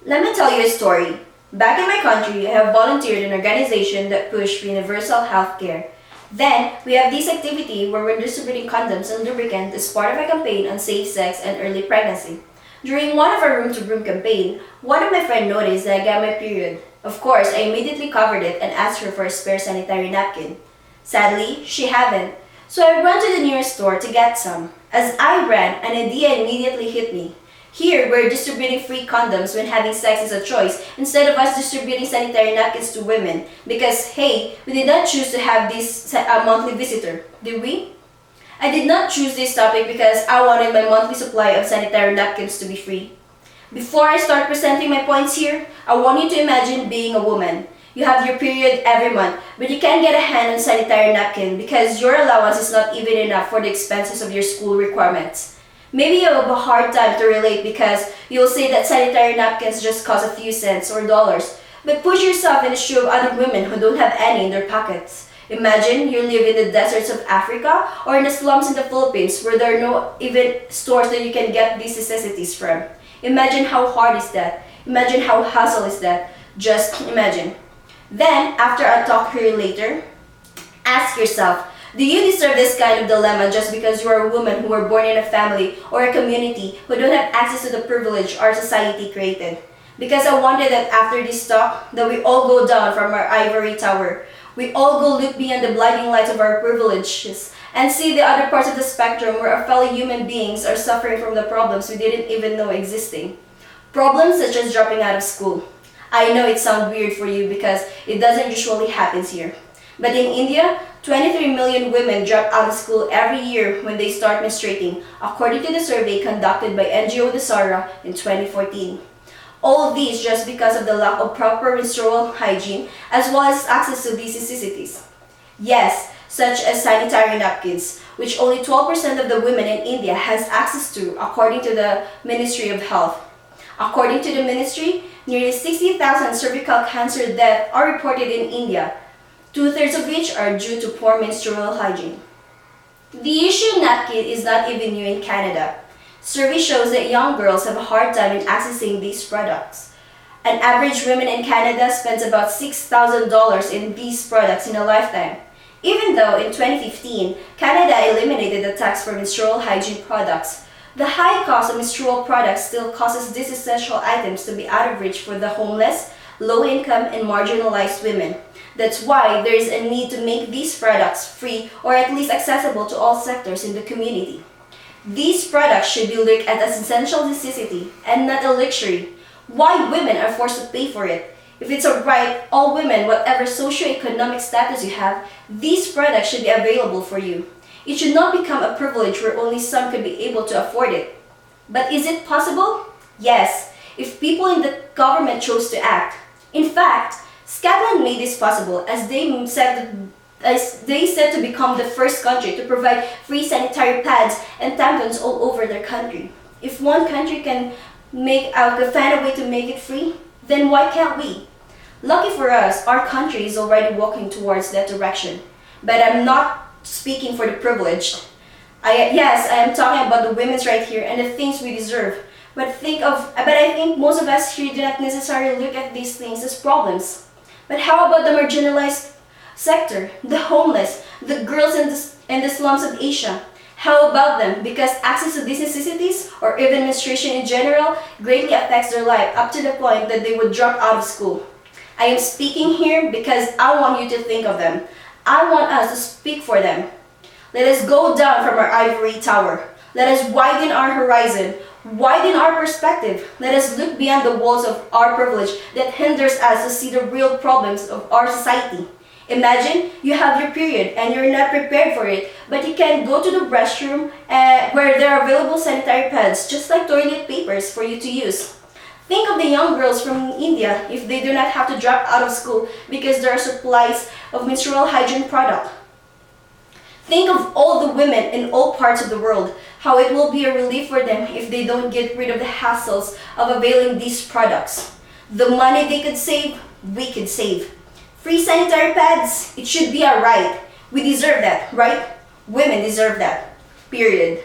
Let me tell you a story. Back in my country, I have volunteered in an organization that pushed for universal health care. Then, we have this activity where we're distributing condoms and lubricant as part of a campaign on safe sex and early pregnancy. During one of our room-to-room campaign, one of my friends noticed that I got my period. Of course, I immediately covered it and asked her for a spare sanitary napkin. Sadly, she hadn't. So I ran to the nearest store to get some. As I ran, an idea immediately hit me. Here, we're distributing free condoms when having sex is a choice instead of us distributing sanitary napkins to women. Because, hey, we did not choose to have this monthly visitor, did we? I did not choose this topic because I wanted my monthly supply of sanitary napkins to be free. Before I start presenting my points here, I want you to imagine being a woman. You have your period every month, but you can't get a hand on sanitary napkin because your allowance is not even enough for the expenses of your school requirements. Maybe you have a hard time to relate because you'll say that sanitary napkins just cost a few cents or dollars. But put yourself in the shoe of other women who don't have any in their pockets. Imagine you live in the deserts of Africa or in the slums in the Philippines where there are no even stores that you can get these necessities from. Imagine how hard is that. Imagine how hassle is that. Just imagine. Then, after I talk to you later, ask yourself, do you deserve this kind of dilemma just because you are a woman who were born in a family or a community who don't have access to the privilege our society created? Because I wanted that after this talk, that we all go down from our ivory tower. We all go look beyond the blinding lights of our privileges and see the other parts of the spectrum where our fellow human beings are suffering from the problems we didn't even know existing. Problems such as dropping out of school. I know it sounds weird for you because it doesn't usually happen here. But in India, 23 million women drop out of school every year when they start menstruating, according to the survey conducted by NGO Desara in 2014. All of these just because of the lack of proper menstrual hygiene as well as access to these necessities. Yes, such as sanitary napkins, which only 12% of the women in India has access to according to the Ministry of Health. According to the ministry, nearly 60,000 cervical cancer deaths are reported in India, two-thirds of which are due to poor menstrual hygiene. The issue of napkin is not even new in Canada. Survey shows that young girls have a hard time in accessing these products. An average woman in Canada spends about $6,000 in these products in a lifetime. Even though in 2015, Canada eliminated the tax for menstrual hygiene products, the high cost of menstrual products still causes these essential items to be out of reach for the homeless, low-income, and marginalized women. That's why there is a need to make these products free or at least accessible to all sectors in the community. These products should be looked at as essential necessity and not a luxury. Why women are forced to pay for it? If it's a right, all women, whatever socioeconomic status you have, these products should be available for you. It should not become a privilege where only some could be able to afford it. But is it possible? Yes, if people in the government chose to act. In fact, Scotland made this possible as they said to become the first country to provide free sanitary pads and tampons all over their country. If one country can find a way to make it free, then why can't we? Lucky for us, our country is already walking towards that direction. But I'm not speaking for the privileged. Yes, I am talking about the women's right here and the things we deserve. But I think most of us here do not necessarily look at these things as problems. But how about the marginalized sector, the homeless, the girls in the slums of Asia? How about them? Because access to these necessities, or even menstruation in general, greatly affects their life up to the point that they would drop out of school. I am speaking here because I want you to think of them. I want us to speak for them. Let us go down from our ivory tower. Let us widen our horizon, widen our perspective. Let us look beyond the walls of our privilege that hinders us to see the real problems of our society. Imagine you have your period and you're not prepared for it, but you can go to the restroom where there are available sanitary pads, just like toilet papers for you to use. Think of the young girls from India if they do not have to drop out of school because there are supplies of menstrual hygiene products. Think of all the women in all parts of the world, how it will be a relief for them if they don't get rid of the hassles of availing these products. The money they could save, we could save. Free sanitary pads, it should be our right. We deserve that, right? Women deserve that. Period.